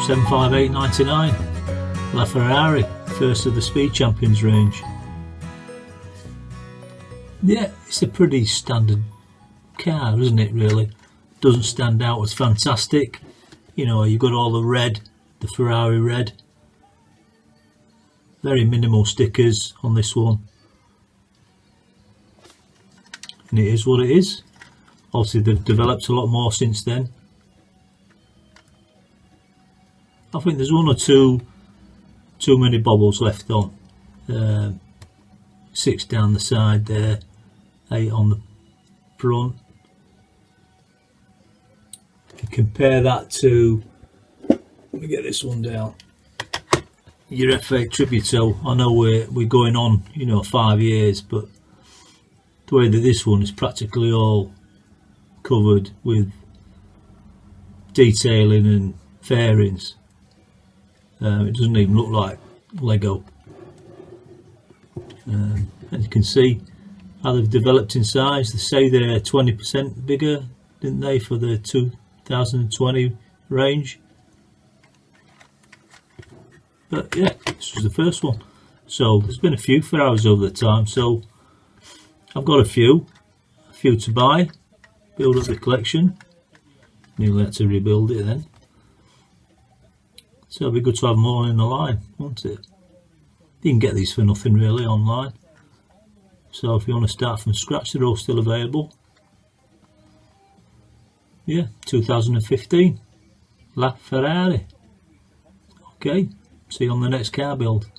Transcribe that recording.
$758.99. La Ferrari, first of the Speed Champions range. Yeah, it's a pretty standard car, isn't it, really? Doesn't stand out as fantastic. You know, you've got all the red, the Ferrari red. Very minimal stickers on this one. And it is what it is. Obviously they've developed a lot more since then. I think there's one or two too many bobbles left on. 6 down the side there, 8 on the front. You compare that to, let me get this one down, your F8 Tributo. I know we're going on, you know, 5 years, but the way that this one is practically all covered with detailing and fairings, it doesn't even look like Lego. And you can see how they've developed in size. They say they're 20% bigger, didn't they, for the 2020 range? But yeah, this was the first one. So there's been a few Ferraris over the time, so I've got a few to buy, build up the collection. Nearly had to rebuild it then. So it'll be good to have more in the line, won't it? You can get these for nothing really online. So if you want to start from scratch, they're all still available. Yeah, 2015 La Ferrari. Okay, see you on the next car build.